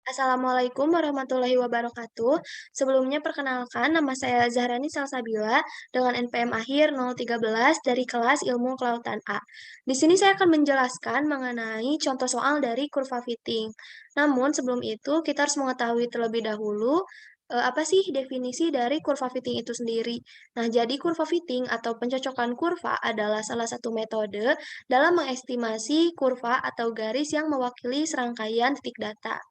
Assalamualaikum warahmatullahi wabarakatuh. Sebelumnya perkenalkan nama saya Zahrani Salsabila dengan NPM akhir 013 dari kelas Ilmu Kelautan A. Di sini saya akan menjelaskan mengenai contoh soal dari kurva fitting. Namun sebelum itu kita harus mengetahui terlebih dahulu apa sih definisi dari kurva fitting itu sendiri. Nah, jadi kurva fitting atau pencocokan kurva adalah salah satu metode dalam mengestimasi kurva atau garis yang mewakili serangkaian titik data.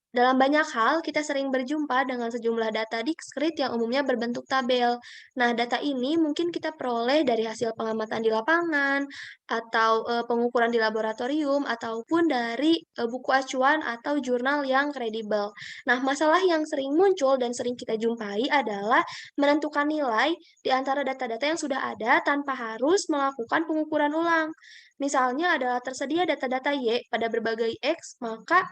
Dalam banyak hal, kita sering berjumpa dengan sejumlah data diskrit yang umumnya berbentuk tabel. Nah, data ini mungkin kita peroleh dari hasil pengamatan di lapangan, atau pengukuran di laboratorium, ataupun dari buku acuan atau jurnal yang kredibel. Nah, masalah yang sering muncul dan sering kita jumpai adalah menentukan nilai di antara data-data yang sudah ada tanpa harus melakukan pengukuran ulang. Misalnya adalah tersedia data-data Y pada berbagai X, maka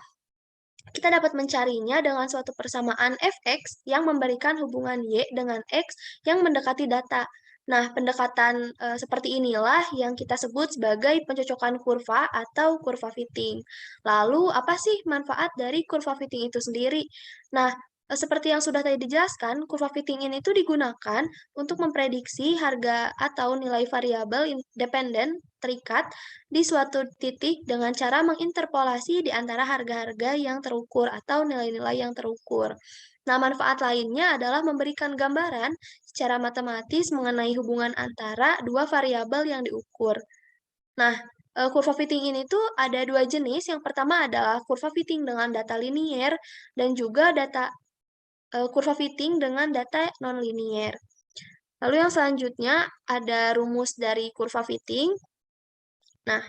kita dapat mencarinya dengan suatu persamaan fx yang memberikan hubungan y dengan x yang mendekati data. Nah, pendekatan seperti inilah yang kita sebut sebagai pencocokan kurva atau kurva fitting. Lalu, apa sih manfaat dari kurva fitting itu sendiri? Nah, seperti yang sudah tadi dijelaskan, kurva fitting ini itu digunakan untuk memprediksi harga atau nilai variabel independen terikat di suatu titik dengan cara menginterpolasi di antara harga-harga yang terukur atau nilai-nilai yang terukur. Nah, manfaat lainnya adalah memberikan gambaran secara matematis mengenai hubungan antara dua variabel yang diukur. Nah, kurva fitting ini tuh ada dua jenis. Yang pertama adalah kurva fitting dengan data linier dan juga kurva fitting dengan data non-linier. Lalu yang selanjutnya ada rumus dari kurva fitting. Nah,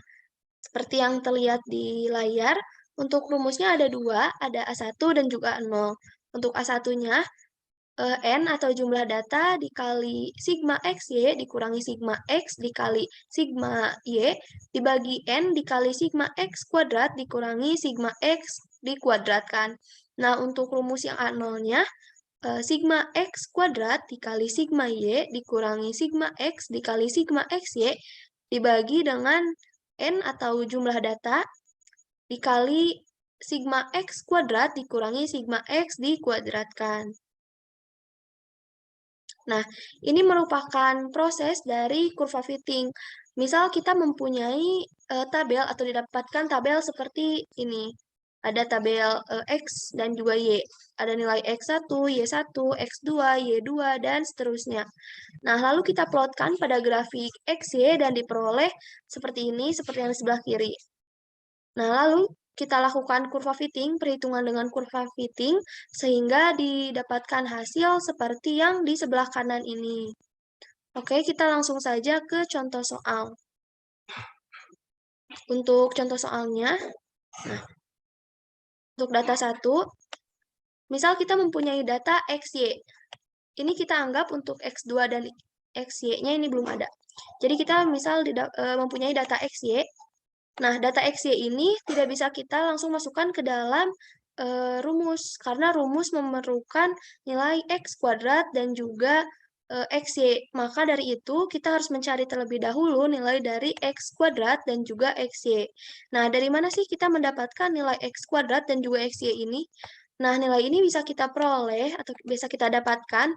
seperti yang terlihat di layar, untuk rumusnya ada dua, ada A1 dan juga A0. Untuk A1-nya, N atau jumlah data dikali sigma XY dikurangi sigma X dikali sigma Y dibagi N dikali sigma X kuadrat dikurangi sigma X dikuadratkan. Nah, untuk rumus yang A0-nya, sigma X kuadrat dikali sigma Y dikurangi sigma X dikali sigma XY dibagi dengan N atau jumlah data dikali sigma X kuadrat dikurangi sigma X dikuadratkan. Nah, ini merupakan proses dari kurva fitting. Misal kita mempunyai tabel atau didapatkan tabel seperti ini. Ada tabel X dan juga Y. Ada nilai X1, Y1, X2, Y2, dan seterusnya. Nah, lalu kita plotkan pada grafik XY dan diperoleh seperti ini, seperti yang di sebelah kiri. Nah, lalu kita lakukan kurva fitting, perhitungan dengan kurva fitting, sehingga didapatkan hasil seperti yang di sebelah kanan ini. Oke, kita langsung saja ke contoh soal. Untuk contoh soalnya, nah, untuk data 1, misal kita mempunyai data XY. Ini kita anggap untuk X2 dan XY-nya ini belum ada. Jadi kita misal mempunyai data XY. Nah, data XY ini tidak bisa kita langsung masukkan ke dalam rumus, karena rumus memerlukan nilai X kuadrat dan juga XY. Maka dari itu, kita harus mencari terlebih dahulu nilai dari X kuadrat dan juga XY. Nah, dari mana sih kita mendapatkan nilai X kuadrat dan juga XY ini? Nah, nilai ini bisa kita peroleh atau bisa kita dapatkan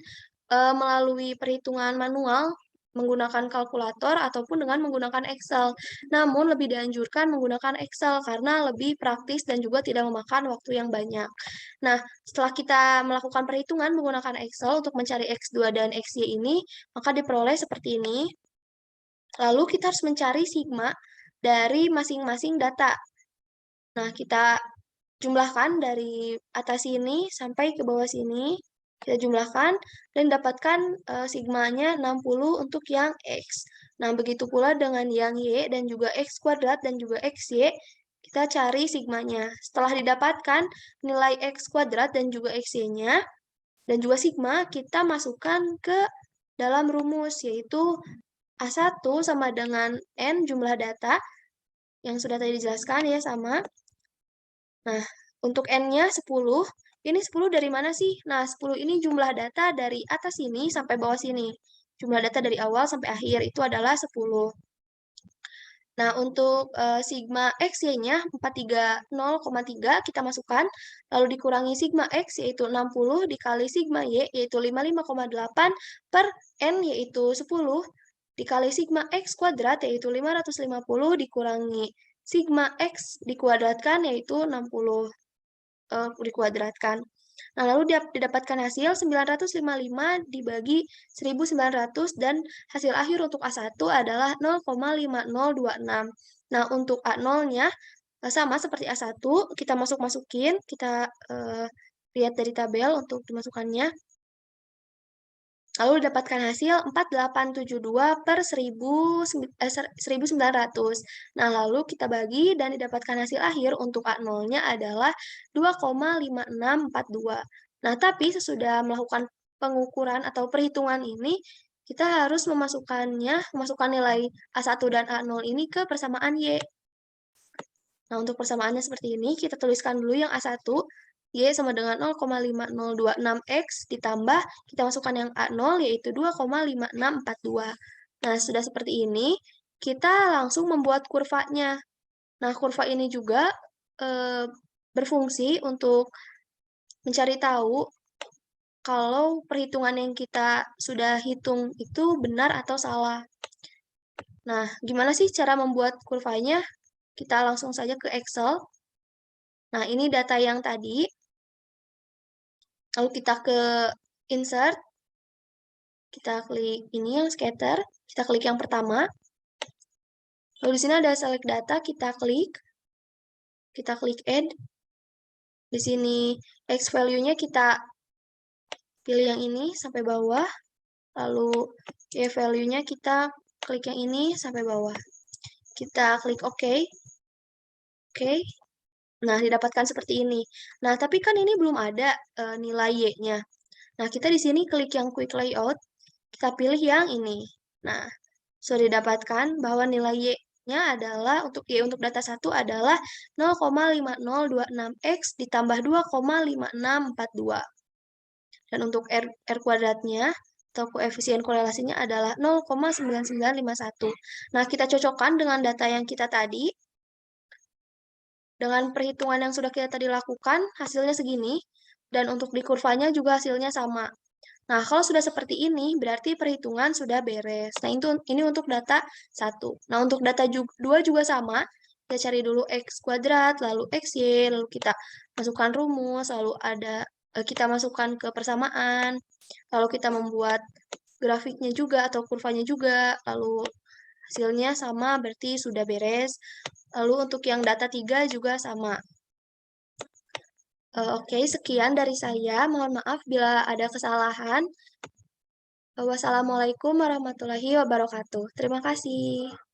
melalui perhitungan manual menggunakan kalkulator ataupun dengan menggunakan Excel. Namun lebih dianjurkan menggunakan Excel karena lebih praktis dan juga tidak memakan waktu yang banyak. Nah, setelah kita melakukan perhitungan menggunakan Excel untuk mencari X2 dan XY ini, maka diperoleh seperti ini. Lalu kita harus mencari sigma dari masing-masing data. Nah, kita jumlahkan dari atas sini sampai ke bawah sini. Kita jumlahkan dan dapatkan sigmanya 60 untuk yang X. Nah, begitu pula dengan yang Y dan juga X kuadrat dan juga XY, kita cari sigmanya. Setelah didapatkan nilai X kuadrat dan juga XY-nya, dan juga sigma, kita masukkan ke dalam rumus, yaitu A1 sama dengan N jumlah data, yang sudah tadi dijelaskan ya, sama. Nah, untuk N-nya 10, ini 10 dari mana sih? Nah, 10 ini jumlah data dari atas sini sampai bawah sini. Jumlah data dari awal sampai akhir itu adalah 10. Nah, untuk, sigma X Y-nya 430,3 kita masukkan, lalu dikurangi sigma X yaitu 60 dikali sigma Y yaitu 55,8 per N yaitu 10, dikali sigma X kuadrat yaitu 550 dikurangi sigma X dikuadratkan yaitu 60, dikuadratkan. Nah, lalu didapatkan hasil 955 dibagi 1900 dan hasil akhir untuk A1 adalah 0,5026. Nah, untuk A0-nya sama seperti A1, kita masukin, kita lihat dari tabel untuk dimasukkannya. Lalu didapatkan hasil 4872 per 1900. Nah, lalu kita bagi dan didapatkan hasil akhir untuk A0-nya adalah 2,5642. Nah, tapi sesudah melakukan pengukuran atau perhitungan ini, kita harus memasukkan nilai A1 dan A0 ini ke persamaan Y. Nah, untuk persamaannya seperti ini, kita tuliskan dulu yang A1, Y sama dengan 0,5026X ditambah, kita masukkan yang A0 yaitu 2,5642. Nah, sudah seperti ini, kita langsung membuat kurvanya. Nah, kurva ini juga berfungsi untuk mencari tahu kalau perhitungan yang kita sudah hitung itu benar atau salah. Nah, gimana sih cara membuat kurvanya? Kita langsung saja ke Excel. Nah, ini data yang tadi. Lalu kita ke insert, kita klik ini yang scatter, kita klik yang pertama. Lalu di sini ada select data, kita klik add. Di sini X value-nya kita pilih yang ini sampai bawah. Lalu Y value-nya kita klik yang ini sampai bawah. Kita klik OK. Oke. Nah, didapatkan seperti ini. Nah, tapi kan ini belum ada nilai Y-nya. Nah, kita di sini klik yang quick layout, kita pilih yang ini. Nah, sudah didapatkan bahwa nilai Y-nya adalah, untuk Y untuk data 1 adalah 0,5026X ditambah 2,5642. Dan untuk R kuadratnya, atau koefisien korelasinya adalah 0,9951. Nah, kita cocokkan dengan data yang kita tadi. Dengan perhitungan yang sudah kita tadi lakukan, hasilnya segini. Dan untuk di kurvanya juga hasilnya sama. Nah, kalau sudah seperti ini, berarti perhitungan sudah beres. Nah, ini untuk data 1. Nah, untuk data 2 juga sama. Kita cari dulu X kuadrat, lalu XY, lalu kita masukkan rumus, lalu kita masukkan ke persamaan, lalu kita membuat grafiknya juga atau kurvanya juga, lalu hasilnya sama, berarti sudah beres. Lalu untuk yang data 3 juga sama. Oke, sekian dari saya. Mohon maaf bila ada kesalahan. Wassalamualaikum warahmatullahi wabarakatuh. Terima kasih.